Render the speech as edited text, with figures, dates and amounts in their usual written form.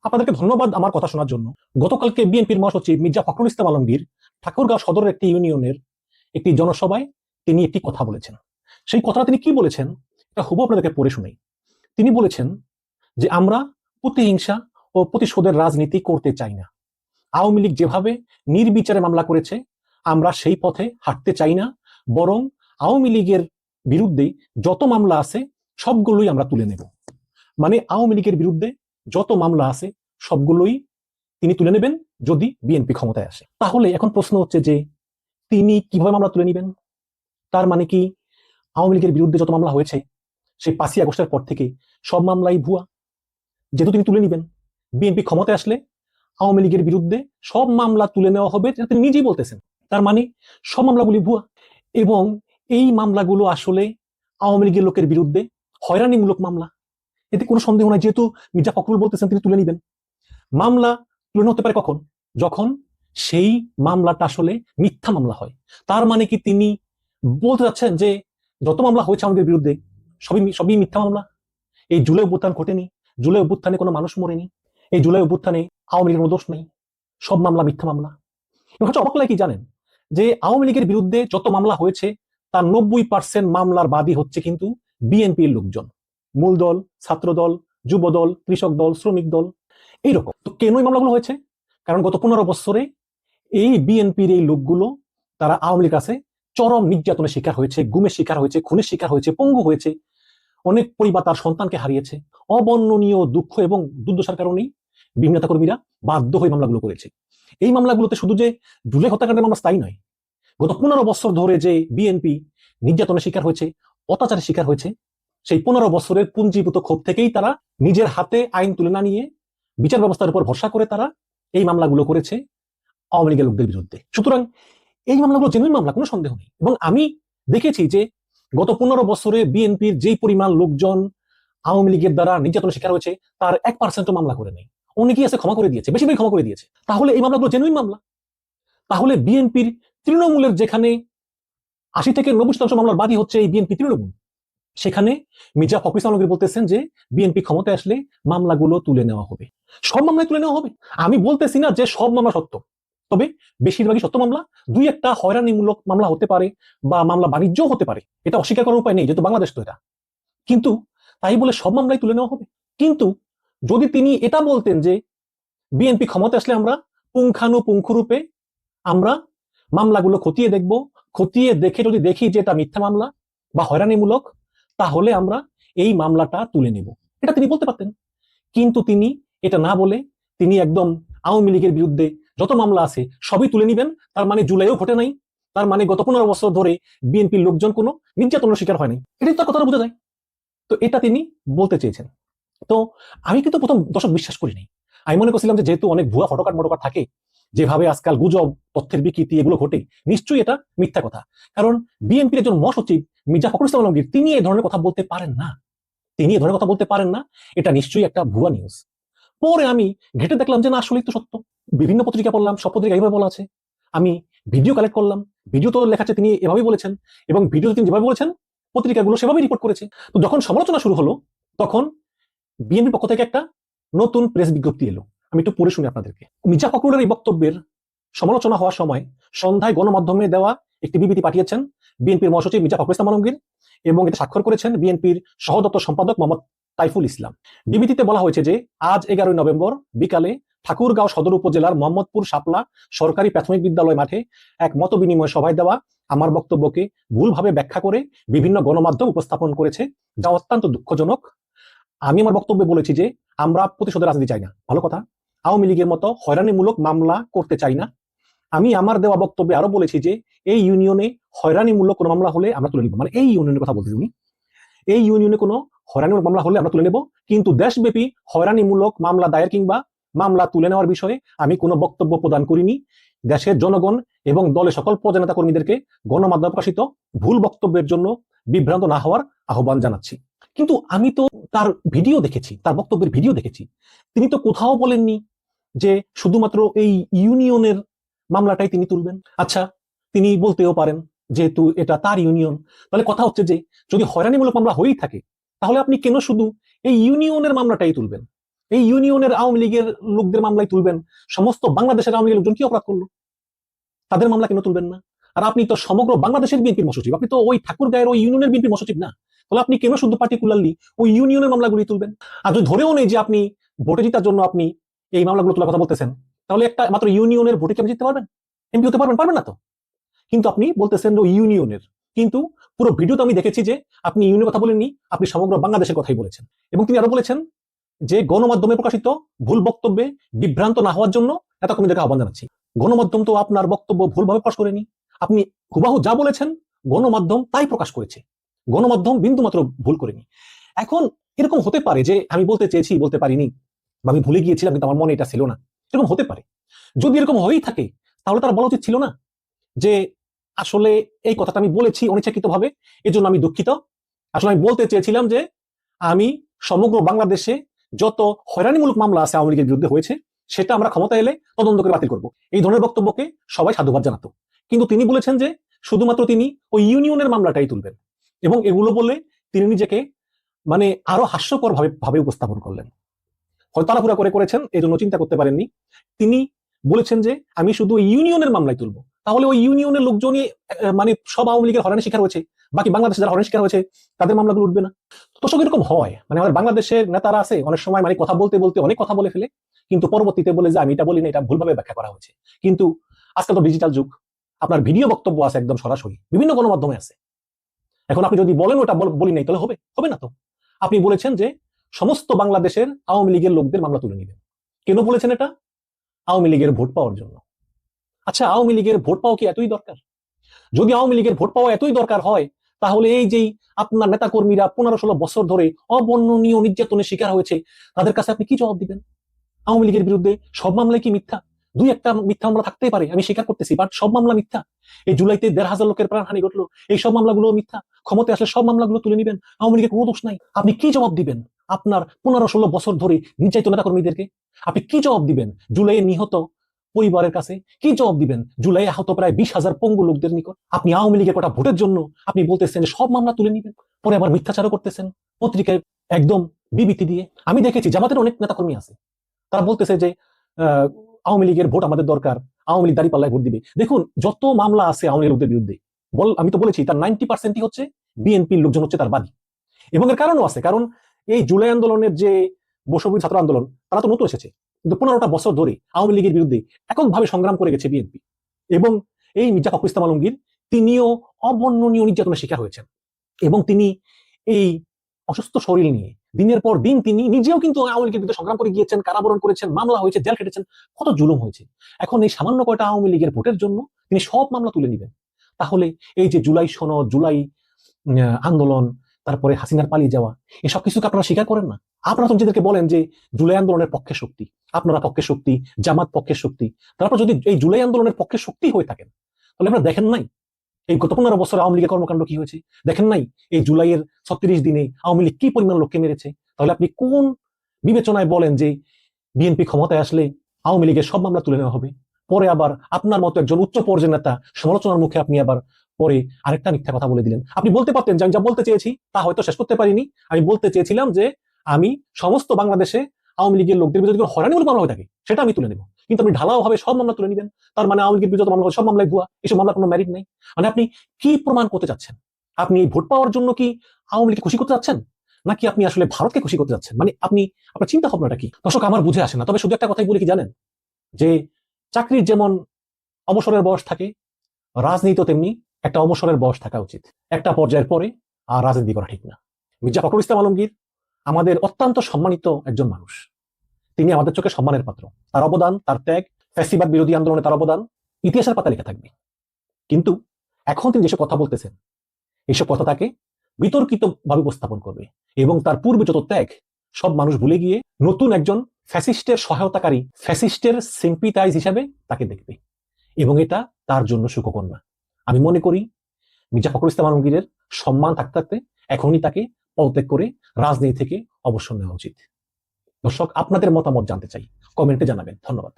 আপনাদেরকে ধন্যবাদ আমার কথা শোনার জন্য। গতকালকে বিএনপির মহাসচিব মির্জা ফখরুল ইসলাম আলমগীর ঠাকুরগাঁও সদরের একটি ইউনিয়নের একটি জনসভায় তিনি একটি কথা বলেছেন। সেই কথাটা তিনি কি বলেছেন এটা হুবহু আপনাদেরকে পড়ে শুনাই। তিনি বলেছেন যে আমরা প্রতিহিংসা ও প্রতিশোধের রাজনীতি করতে চাই না। আওয়ামী লীগ যেভাবে নির্বিচারে মামলা করেছে আমরা সেই পথে হাঁটতে চাই না, বরং আওয়ামী লীগের বিরুদ্ধে যত মামলা আছে সবগুলোই আমরা তুলে নেব। মানে আওয়ামী লীগের বিরুদ্ধে যত মামলা আছে সবগুলোই তিনি তুলে নেবেন যদি বিএনপি ক্ষমতায় আসে। তাহলে এখন প্রশ্ন হচ্ছে যে তিনি কিভাবে মামলা তুলে নেবেন? তার মানে কি আওয়ামী লীগের বিরুদ্ধে যত মামলা হয়েছে সেই 5ই আগস্টের পর থেকে সব মামলাই ভুয়া? যেহেতু তিনি তুলে নেবেন, বিএনপি ক্ষমতায় আসলে আওয়ামী লীগের বিরুদ্ধে সব মামলা তুলে নেওয়া হবে, তিনি নিজেই বলতেছেন। তার মানে সব মামলাগুলি ভুয়া, এবং এই মামলাগুলো আসলে আওয়ামী লীগের লোকের বিরুদ্ধে হয়রানিমূলক মামলা। এতে কোনো সন্দেহ নাই। যেহেতু মির্জা ফখরুল বলতেছেন তিনি তুলে নেবেন, মামলা তুলে হতে পারে কখন? যখন সেই মামলাটা আসলে মিথ্যা মামলা হয়। তার মানে কি তিনি বলতে যাচ্ছেন যে যত মামলা হয়েছে আমাদের বিরুদ্ধে সবই সবই মিথ্যা মামলা? এই জুলাই অভ্যুত্থান ঘটেনি, জুলাই অভ্যুত্থানে কোনো মানুষ মরেনি, এই জুলাই অভ্যুত্থানে আওয়ামী লীগের কোনো দোষ নেই, সব মামলা মিথ্যা মামলা। এবং হচ্ছে অবাক লাগে কি জানেন, যে আওয়ামী লীগের বিরুদ্ধে যত মামলা হয়েছে তার 90% মামলার বাদী হচ্ছে কিন্তু বিএনপির লোকজন। মূল দল, ছাত্র দল, যুব দল, কৃষক দল, শ্রমিক দল, এইরকম। তো কেন এই মামলাগুলো হয়েছে? কারণ গত 15 বছরে এই বিএনপির এই লোকগুলো তারা আওয়ামী লীগ আছে চরম নির্যাতনের শিকার হয়েছে, গুমের শিকার হয়েছে, খুনের শিকার হয়েছে, পঙ্গু হয়েছে, অনেক পরিবার তার সন্তানকে হারিয়েছে। অবর্ণনীয় দুঃখ এবং দুর্দশার কারণেই বিভিন্ন নেতা কর্মীরা বাধ্য হয়ে মামলাগুলো করেছে। এই মামলাগুলোতে শুধু যে জুলাই হত্যাকাণ্ডের মামলা স্থায়ী নয়, গত 15 বছর ধরে যে বিএনপি নির্যাতনের শিকার হয়েছে, অত্যাচারের শিকার হয়েছে, সেই 15 বছরের পুঞ্জীভূত ক্ষোভ থেকেই তারা নিজের হাতে আইন তুলে না নিয়ে বিচার ব্যবস্থার উপর ভরসা করে তারা এই মামলাগুলো করেছে আওয়ামী লীগের লোকদের বিরুদ্ধে। সুতরাং এই মামলাগুলো জেনুইন মামলা, কোনো সন্দেহ নেই। এবং আমি দেখেছি যে গত 15 বছরে বিএনপির যেই পরিমাণ লোকজন আওয়ামী লীগের দ্বারা নির্যাতনের শিকার হয়েছে তার 1% মামলা করে নেই। অনেকেই আছে ক্ষমা করে দিয়েছে, বেশিরভাগ ক্ষমা করে দিয়েছে। তাহলে এই মামলাগুলো জেনুইন মামলা। তাহলে বিএনপির তৃণমূলের যেখানে 80 থেকে 90% মামলার বাদী হচ্ছে এই বিএনপি তৃণমূল, সেখানে মির্জা ফখরুল ইসলাম আলমগীর বলতেছেন যে বিএনপি ক্ষমতায় আসলে মামলাগুলো তুলে নেওয়া হবে, সব মামলায় তুলে নেওয়া হবে। আমি বলতেছি না যে সব মামলা সত্য, তবে বেশিরভাগই সত্য মামলা। দুই একটা হয়রানিমূলক মামলা হতে পারে বা মামলা বাণিজ্যও হতে পারে, এটা অস্বীকার করার উপায় নেই, যেহেতু বাংলাদেশ তো এটা। কিন্তু তাই বলে সব মামলাই তুলে নেওয়া হবে? কিন্তু যদি তিনি এটা বলতেন যে বিএনপি ক্ষমতা আসলে আমরা পুঙ্খানুপুঙ্খরূপে আমরা মামলাগুলো খতিয়ে দেখব, খতিয়ে দেখে যদি দেখি যে এটা মিথ্যা মামলা বা হয়রানিমূলক, তাহলে আমরা এই মামলাটা তুলে নেব, এটা তিনি বলতে পারতেন। কিন্তু তিনি এটা না বলে তিনি একদম আওয়ামী লীগের বিরুদ্ধে যত মামলা আছে সবই তুলে নিবেন। তার মানে জুলাইও ঘটে নাই, তার মানে গত 15 বছর ধরে বিএনপির লোকজন কোনো নির্যাতনের শিকার হয় নাই, এটাই তো কথাটা বোঝা যায়। তো এটা তিনি বলতে চেয়েছেন। তো আমি কিন্তু প্রথম দশক বিশ্বাস করি নাই। আমি মনে করছিলাম যে যেহেতু অনেক ভুয়া ফটোকার্ড মোটোকার্ড থাকে, যেভাবে আজকাল গুজব, তথ্যের বিকৃতি এগুলো ঘটে, নিশ্চয়ই এটা মিথ্যা কথা। কারণ বিএনপির একজন মহাসচিব মির্জা ফখরুল ইসলাম আলমগীর তিনি এই ধরনের কথা বলতে পারেন না, তিনি এই ধরনের কথা বলতে পারেন না। এটা নিশ্চয়ই একটা ভুয়া নিউজ। পরে আমি ঘেটে দেখলাম যে না, আসলেই তো সত্য। বিভিন্ন পত্রিকা পড়লাম, সব পত্রিকা এইভাবে বলা আছে। আমি ভিডিও কালেক্ট করলাম, ভিডিও তো লেখা আছে তিনি এভাবেই বলেছেন, এবং ভিডিও তিনি যেভাবে বলেছেন পত্রিকাগুলো সেভাবেই রিপোর্ট করেছে। তো যখন সমালোচনা শুরু হলো তখন বিএনপির পক্ষ থেকে একটা নতুন প্রেস বিজ্ঞপ্তি এলো। আমি একটু পড়ে শুনি আপনাদেরকে। মির্জা ফখরুলের এই বক্তব্যের সমালোচনা হওয়ার সময় সন্ধ্যায় গণমাধ্যমে দেওয়া একটি বিবৃতি পাঠিয়েছেন বিএনপির মহাসচিব মির্জা ফখরুল ইসলাম আলমগীর, এবং এটা স্বাক্ষর করেছেন বিএনপির সহদপ্তর সম্পাদক মোহাম্মদ তাইফুল ইসলাম। বিবৃতিতে বলা হয়েছে যে আজ 11 নভেম্বর বিকালে ঠাকুরগাঁও সদর উপজেলার মোহাম্মদপুর শাপলা সরকারি প্রাথমিক বিদ্যালয় মাঠে এক মত বিনিময় সভায় দেওয়া আমার বক্তব্যকে ভুলভাবে ব্যাখ্যা করে বিভিন্ন গণমাধ্যম উপস্থাপন করেছে, যা অত্যন্ত দুঃখজনক। আমি আমার বক্তব্যে বলেছি যে আমরা প্রতিশোধের রাজনীতি চাই না, ভালো কথা। আওয়ামী লীগের মতো হয়রানিমূলক মামলা করতে চাই না। আমি আমার দেওয়া বক্তব্যে আরো বলেছি যে এই ইউনিয়নে হয়রানিমূলক কোনো মামলা হলে আমরা তুলে নিব, মানে এই ইউনিয়নের কথা বলছি উনি, এই ইউনিয়নে কোনো হয়রানিমূলক মামলা হলে আমরা তুলে নেব। কিন্তু দেশব্যাপী হয়রানিমূলক মামলা দায়ের কিংবা মামলা তুলে নেওয়ার বিষয়ে আমি কোনো বক্তব্য প্রদান করিনি। দেশের জনগণ এবং দলের সকল প্রজানেতা কর্মীদেরকে গণমাধ্যমে প্রকাশিত ভুল বক্তব্যের জন্য বিভ্রান্ত না হওয়ার আহ্বান জানাচ্ছি। কিন্তু আমি তো তার ভিডিও দেখেছি, তার বক্তব্যের ভিডিও দেখেছি, তিনি তো কোথাও বলেননি যে শুধুমাত্র এই ইউনিয়নের মামলাটাই তিনি তুলবেন। আচ্ছা, তিনি বলতেও পারেন যেহেতু এটা তার ইউনিয়ন, তাহলে কথা হচ্ছে যে যদি হয়রানিমূলক মামলা হয়েই থাকে তাহলে আপনি কেন শুধু এই ইউনিয়নের মামলাটাই তুলবেন? এই ইউনিয়নের আওয়ামী লীগের লোকদের মামলায় তুলবেন, সমস্ত বাংলাদেশের আওয়ামী লীগের লোকজন কি অপরাধ করলো তাদের মামলা কেন তুলবেন না? আর আপনি তো সমগ্র বাংলাদেশের বিএনপির মহাসচিব, আপনি তো ওই ঠাকুরগাঁয়ের ওই ইউনিয়নের বিএনপির মহাসচিব না, তাহলে আপনি কেন শুধু পার্টিকুলারলি ওই ইউনিয়নের মামলাগুলি তুলবেন? আর যদি ধরেও নেই যে আপনি ভোটে জেতার জন্য আপনি এই মামলাগুলো তোলার কথা বলতেছেন, তাহলে একটা মাত্র ইউনিয়নের ভোটে কি আপনি জিততে পারবেন? এমপি হতে পারবেন? পারবেন না তো। কিন্তু আপনি বলতেছেন যে ইউনিয়নের, কিন্তু পুরো ভিডিওতে আমি দেখেছি যে আপনি ইউনিয়নের কথা বলেননি, আপনি সমগ্র বাংলাদেশের কথাই বলেছেন। এবং তিনি আরো বলেছেন যে গণমাধ্যমে প্রকাশিত ভুল বক্তব্যে বিভ্রান্ত না হওয়ার জন্য এত কমিটিকে আহ্বান জানাচ্ছি। গণমাধ্যম তো আপনার বক্তব্য ভুলভাবে প্রকাশ করেনি, আপনি হুবাহু যা বলেছেন গণমাধ্যম তাই প্রকাশ করেছে, গণমাধ্যম বিন্দু মাত্র ভুল করেনি। এখন এরকম হতে পারে যে আমি বলতে চেয়েছি বলতে পারিনি, বা আমি ভুলে গিয়েছিলাম কিন্তু আমার মনে এটা ছিল না, এরকম হতে পারে। যদি এরকম হয়েই থাকে তাহলে তার বলা উচিত ছিল না যে আসলে এই কথাটা আমি বলেছি অনিচ্ছাকৃতভাবে, এজন্য আমি দুঃখিত। আসলে আমি বলতে চেয়েছিলাম যে আমি সমগ্র বাংলাদেশে যত হয়রানিমূলক মামলা আছে আওয়ামী লীগের বিরুদ্ধে হয়েছে সেটা আমরা ক্ষমতা এলে তদন্ত করে বাতিল করব, এই ধরনের বক্তব্যকে সবাই সাধুবাদ জানাতো। কিন্তু তিনি বলেছেন যে শুধুমাত্র তিনি ওই ইউনিয়নের মামলাটাই তুলবেন, এবং এগুলো বলে তিনি নিজেকে মানে আরো হাস্যকর ভাবে উপস্থাপন করলেন। হয়তো তাড়াহুড়া করে করেছেন, এই জন্য চিন্তা করতে পারেননি। তিনি বলেছেন যে আমি শুধু ইউনিয়নের মামলায় তুলবো, তাহলে ওই ইউনিয়নের লোকজনই মানে সব আওয়ামী লীগের হয়রানির শিকার হয়েছে, বাকি বাংলাদেশে যারা হয়রানির শিকার হয়েছে তাদের মামলাগুলো উঠবে না? দর্শক, এরকম হয়, মানে আমাদের বাংলাদেশের নেতারা আছে অনেক সময় মানে কথা বলতে বলতে অনেক কথা বলে ফেলে, কিন্তু পরবর্তীতে বলে যে আমি এটা বলি না, এটা ভুলভাবে ব্যাখ্যা করা হয়েছে। কিন্তু আজকাল তো ডিজিটাল যুগ, আপনার ভিডিও বক্তব্য আছে একদম সরাসরি বিভিন্ন গণমাধ্যমে আছে। এখন আপনি যদি বলেন ওটা বলি নাই, তাহলে হবে? হবে না তো। আপনি বলেছেন যে সমস্ত বাংলাদেশের আওয়ামী লীগের লোকদের মামলা তুলে নেবেন। কেন বলেছেন এটা? আওয়ামী লীগের ভোট পাওয়ার জন্য। আচ্ছা, আওয়ামী লীগের ভোট পাওয়া কি এতই দরকার? যদি আওয়ামী লীগের ভোট পাওয়া এতই দরকার হয়, তাহলে এই যেই আপনার নেতাকর্মীরা 15-16 বছর ধরে অবর্ণনীয় নির্যাতনের শিকার হয়েছে, তাদের কাছে আপনি কি জবাব দিবেন? আওয়ামী লীগের বিরুদ্ধে সব মামলায় কি মিথ্যা? দুই একটা মিথ্যা মামলা থাকতেই পারে, আমি স্বীকার করতেছি, বাট সব মামলা মিথ্যা। এই জুলাইতে 1,500 লোকের প্রাণহানি ঘটলো, এই সব মামলাগুলো মিথ্যা। ক্ষমতায় আসলে সব মামলাগুলো তুলে নেবেন, আওয়ামী লীগের কোনো দোষ নাই। আপনি কি জবাব দিবেন আপনার 15-16 বছর ধরে নির্যাতিত নেতাকর্মীদেরকে? আপনি কি জবাব দিবেন জুলাইয়ে নিহত পরিবারের কাছে? কি জবাব দিবেন জুলাই আহত প্রায় 20,000 পঙ্গু লোকদের নিকট? আপনি আওয়ামী লীগের কটা ভোটের জন্য আপনি বলতেছেন যে সব মামলা তুলে নিবেন, পরে আবার মিথ্যাচারও করতেছেন পত্রিকায় একদম বিবৃতি দিয়ে। আমি দেখেছি জামাতের অনেক নেতাকর্মী আছে, তারা বলতেছে যে আওয়ামী লীগের ভোট আমাদের দরকার, আওয়ামী লীগ দাঁড়িপাল্লায় ভোট দিবে। দেখুন, যত মামলা আছে আওয়ামী লীগের বিরুদ্ধে, আমি তো বলেছি তার 90% হচ্ছে বিএনপির লোকজন হচ্ছে তার বাদী। এবং এর কারণও আছে, কারণ এই জুলাই আন্দোলনের যে বৈষম্য ছাত্র আন্দোলন, তারা তো নতুন এসেছে, কিন্তু 15টা বছর ধরে আওয়ামী লীগের বিরুদ্ধে এককভাবে সংগ্রাম করে গেছে বিএনপি। এবং এই মির্জা ফখরুল ইসলাম আলমগীর তিনিও অবর্ণনীয় নির্যাতনের শিকার হয়েছেন, এবং তিনি এই অসুস্থ শরীর নিয়ে দিনের পর দিন তিনি নিজেও কিন্তু আওয়ামী লীগের বিরুদ্ধে সংগ্রাম করে গিয়েছেন, কারাবরণ করেছেন, মামলা হয়েছে, জেল খেটেছেন, কত জুলুম হয়েছে। এখন এই সামান্য কয়টা আওয়ামী লীগের ভোটের জন্য তিনি সব মামলা তুলে নেবেন? তাহলে এই যে জুলাই সনদ, জুলাই আন্দোলন, তারপরে হাসিনার পালিয়ে যাওয়া, এসব কিছুকে আপনারা স্বীকার করেন না। আপনারা তো নিজেদেরকে বলেন যে জুলাই আন্দোলনের পক্ষে শক্তি, আপনারা পক্ষে শক্তি, জামাত পক্ষে শক্তি। তারপর যদি এই জুলাই আন্দোলনের পক্ষে শক্তি হয়ে থাকেন, তাহলে আপনারা দেখেন নাই এই গত 15 বছর আওয়ামী লীগের কর্মকাণ্ড কি হয়েছে? দেখেন নাই এই জুলাইয়ের 36 দিনে আওয়ামী লীগ কি পরিমাণ লোককে মেরেছে? তাহলে আপনি কোন বিবেচনায় বলেন যে বিএনপি ক্ষমতায় আসলে আওয়ামী লীগের সব মামলা তুলে নেওয়া হবে? পরে আবার আপনার মতো একজন উচ্চ পর্যায়ের নেতা সমালোচনার মুখে আপনি আবার পরে আরেকটা মিথ্যা কথা বলে দিলেন। আপনি বলতে পারতেন যে আমি যা বলতে চেয়েছি তা হয়তো শেষ করতে পারিনি, আমি বলতে চেয়েছিলাম যে আমি সমস্ত বাংলাদেশে আওয়ামী লীগের লোকদের বিরুদ্ধে হয়রানিমূলক মামলা হয়ে থাকে সেটা আমি তুলে নেব। কিন্তু আপনি ঢালাও ভাবে সব মামলা তুলে নেবেন, তার মানে আওয়ামী লীগের বিরুদ্ধে মামলা সব মামলায় ভুয়া, এসব মামলা কোনো মেরিট নেই। মানে আপনি কি প্রমাণ করতে চাচ্ছেন? আপনি ভোট পাওয়ার জন্য কি আওয়ামী লীগকে খুশি করতে যাচ্ছেন, নাকি আপনি আসলে ভারতকে খুশি করতে যাচ্ছেন? মানে আপনি আপনার চিন্তা ভাবনাটা কি? দর্শক, আমার বুঝে আসে না। তবে শুধু একটা কথাই বলি, কি জানেন, যে চাকরির যেমন অবসরের বয়স থাকে, রাজনীতিও তেমনি একটা অবসরের বয়স থাকা উচিত। একটা পর্যায়ের পরে আর রাজনীতি করা ঠিক না। মির্জা ফখরুল ইসলাম আলমগীর আমাদের অত্যন্ত সম্মানিত একজন মানুষ, তিনি আমাদের চোখে সম্মানের পাত্র। তার অবদান, তার ত্যাগ, ফ্যাসিবাদ বিরোধী আন্দোলনে তার অবদান ইতিহাসের পাতা লেখা থাকবে। কিন্তু এখন তিনি যেসব কথা বলতেছেন, এইসব কথা তাকে বিতর্কিত ভাবে উপস্থাপন করবে, এবং তার পূর্বে যত ত্যাগ সব মানুষ ভুলে গিয়ে নতুন একজন ফ্যাসিস্টের সহায়তাকারী, ফ্যাসিস্টের সিম্পিটাইজ হিসাবে তাকে দেখবে, এবং এটা তার জন্য সুখকর না। আমি মনে করি মির্জা ফখরুল ইসলাম আলমগীরের সম্মান থাকতে থাকতে এখনই তাকে পদত্যাগ করে রাজনীতি থেকে অবসর নেওয়া উচিত। দর্শক, আপনাদের মতামত জানতে চাই, কমেন্টে জানাবেন। ধন্যবাদ।